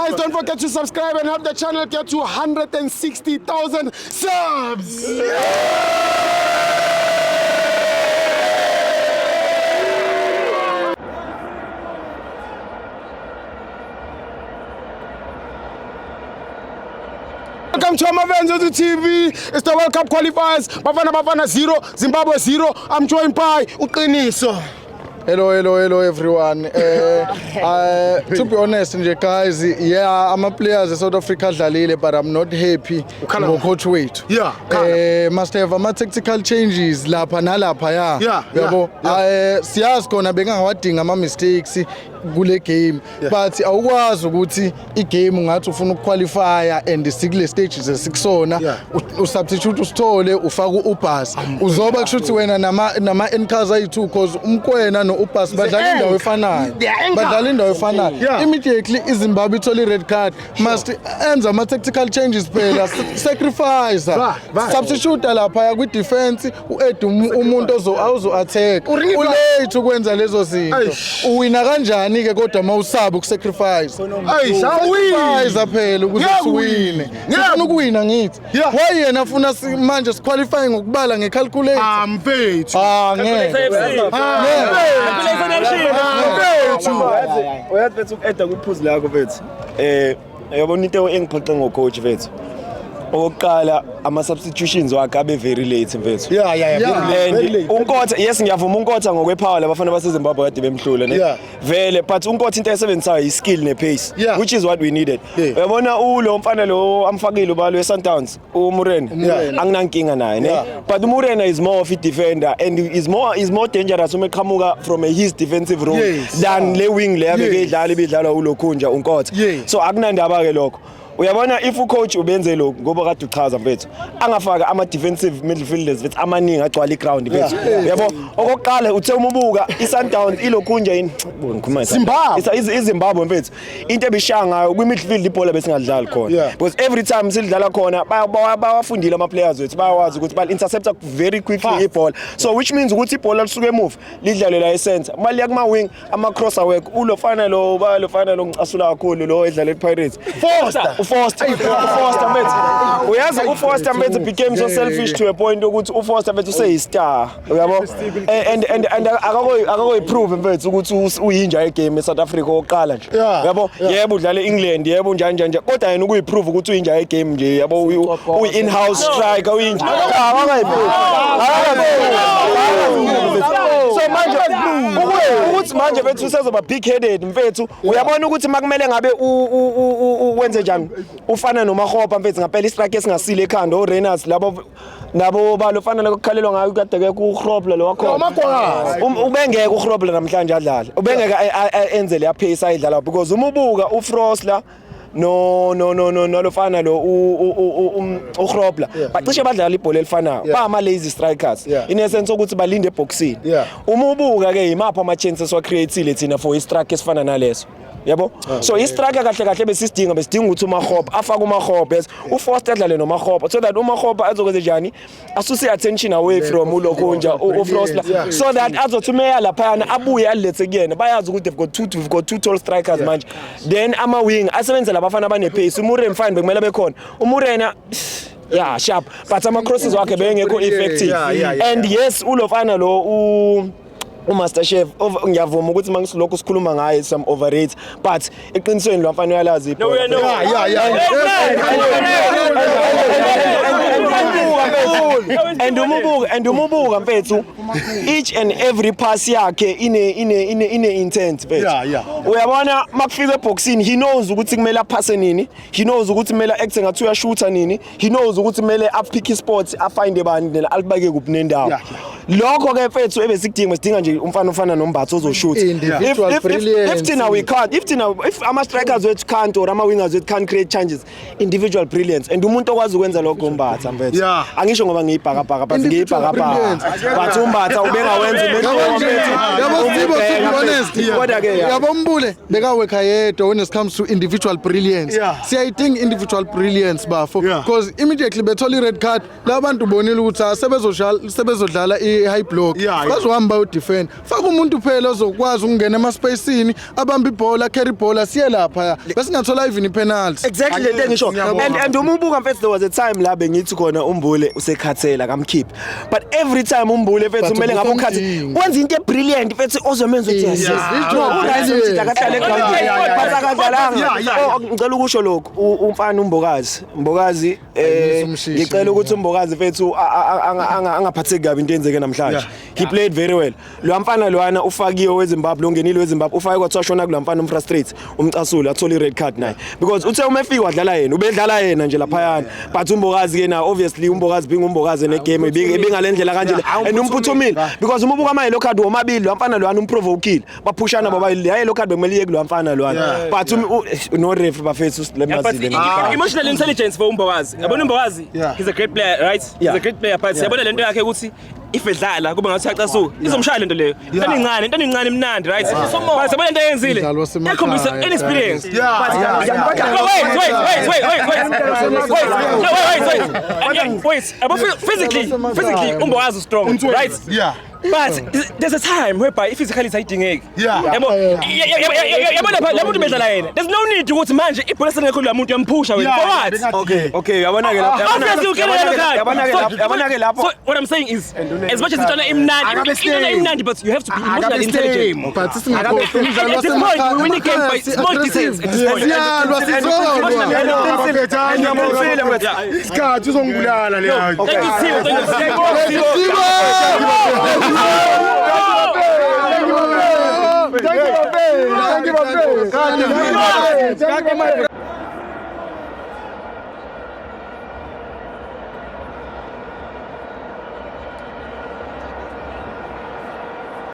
Guys, don't forget to subscribe and help the channel get to 160,000 subs. Welcome to Amavenzo TV. It's the World Cup qualifiers. Bafana 0, Zimbabwe 0. I'm joined by Uqiniso. Hello everyone. To be honest, guys, yeah, I'm a player in South Africa, but I'm not happy with coach weight. Yeah. Must have tactical changes. Lapha nalapha, yeah. Siyazi khona bengawadinga ama mistakes kule game, but awukwazi ukuthi igame ungathi ufuna ukuqualifya and sikule stages esikusona usubstitute usithole ufaka uBus uzoba kushuthi wena nama encars ayi2 cause umkwena noUBus badlala indawo efanayo immediately iZimbabwe ithola red card must enza ama tactical changes phela sacrifice substitute lapha kwi defense uEd umuntu ozo attack ulate ukwenza lezo zinto uwina kanjani ke kodwa mawusaba ukusacrifice sacrifice phela ukuze siwine ngifuna ukuwina ngithi why yena afuna manje siqualify ngokubala ngecalculate mfethu uyathi bethu uEd kuphuzu lakho bethu yabona into engiphoxe ngocoach bethu oqala ama substitutions wakhe abe very late mfethu very late uNkotha ngiyavuma uNkotha ngokwepower labafana baseZimbabwe kade bemhlula ne vele but uNkotha into esebenzayo is skill ne pace which is what we needed uyabona lo mfana lo amfakile ubalo weSundowns uMurena anginankinga naye ne but uMurena is more of a defender and is more dangerous uma eqhamuka from his defensive role than le wing le yabeke idlala ibidlalwa uLokhunja uNkotha so akunandaba ke lokho uyabona if ucoach ubenze lokho ngoba kade uchaza mfethu angafaka ama defensive midfielders bethi amaningi agcwala iground mfethu uyabo okokuqala uthe umubuka iSundowns iLokhunja yini ngikhuluma iZimbabwe mfethu into ebishaya ngayo kwi midfield ibhola besingadlali khona because every time silidlala khona bawafundile ama players wethu bayawazi ukuthi bal interceptor very quickly ibhola so which means ukuthi ibhola lisuke emove lidlale la ecenter mali yakuma wing ama crosser work ulofana lo ngicasula kakhulu lo edlala ePirates Foster mate uyazi uFoster mate became so selfish to a point ukuthi uFoster mate use star uyabo and akako prove mfethu ukuthi uyinja egame eSouth Africa oqala nje uyabo yebo udlala eEngland yebo njanje kodwa yena ukuyiprove ukuthi uyinja egame nje yabo uyi in-house striker uyinja so manje ukuthi manje bethu usezoba big headed mfethu uyabona ukuthi makumele ngabe wenze njani ufana noMakgopa mfethu ngaphela istrike esingasile ekhanda oRenas labo nabo balofana lokukhalelwa ngayo kade ke kuHrobler lo wakhona ubengeke uHrobler namhlanje adlala ubengeke enze le pace ayidlala because umubuka uFrosler no lofana lo uHrobler bacishe badlala ibhola elifanayo ba ama lazy strikers in essence ukuthi balinde eboxini uma ubuka ke imapha ama chances wa createile thina for istrike esifana naleso yabo so istrike kahle besidinga ukuthi uMakgopa afaka uMakgopa uFoster adlale noMakgopa so that uMakgopa azokwenza njani asuse attention away from uLokhunja uFrosler so that azothumeya lapha abuye alethe kuyena bayazi ukuthi we've got two tall strikers manje then ama wing asebenza labafana abane pace uMurena fine bekumele bekhona uMurena sharp but ama crosses wakhe bengekho effective and yes ulofana lo uMaster Chef ngiyavuma ukuthi mangisilokho sikhuluma ngaye some overrate but eqinisweni lo mfana uyalazi and umubuka mfethu each and every pass yakhe ine intent mfethu uyabona makufika eboxini he knows ukuthi kumele aphase nini he knows ukuthi kumele act ngathi uyashoota nini he knows ukuthi kumele apick spots afinde bani alibake kuphi nendawo lokho ke mfethu ebesidinga nje umfana ufana noMbatha ozoshoot if ama strikers wethu can't or ama wingers wethu can't create changes individual brilliance and umuntu okwazi ukwenza lokho uMbatha mfethu angisho ngoba ngiyibhakabhaka but ngiyibhakabhaka but uMbatha ubengawenza mfethu honest, yabo Mbule bekaweka yedwa when it comes to individual brilliance. Siyayidinga individual brilliance bafo because immediately bethola i-red card labantu bonile ukuthi sebezodlala i-high block bazohamba udefend faka umuntu phela ozokwazi ukungena ema-spacini abamba ibhola carry ibhola siye lapha bese ngathola even i-penalty. Exactly le nto ngisho and uma ubuka mfethu there was a time la bengithi khona uMbule usekhathela kamkhiphi but every time uMbule mfethu kumele ngabe ukhathi wenza into brilliant mfethu ozomenza ukuthi yes ngicela ukusho lokho umfana uMbokazi ngicela ukuthi uMbokazi mfethu angaphatheki kabi into enzeke namhlanje. He played very well. Lo mfana lwana ufakiwe weZimbabwe longenile weZimbabwe ufake kwathi shona kula mfana umfrustrate umcasule athola i-red card naye because uthe uma efika wadlala yena ubedlala yena nje laphayana but uMbokazi ke na obviously uMbokazi binga uMbokazi negame ibingalendlela kanje and umphuthumile because uma ubuka ama yellow card womabili lo mfana lwana umprovokile baphushana bobabili yellow card bekumele iye kulo mfana lwana but no ref bafethu lemazile emotional intelligence for uMbokazi yabona uMbokazi he's a great player right he's a great player but yabona lento yakhe ukuthi if edlala kuba ngathi acasuka izomshaya lento leyo into encane imnandi right but yabona lento ayenzile yakhombisa inexperience wait physically uMbokazi is strong right but there's a time whereby physically sayidingeki yabona la muntu bedlala yena there's no need ukuthi manje ibhola sengekho la muntu yamphusha wena for what okay yabona ke lapho what I'm saying is as much as it's imnandi but you have to be emotionally intelligent but umdlalo wasemakhaya we win the game by small details isikhathi uzongibulala le thank you Thank you.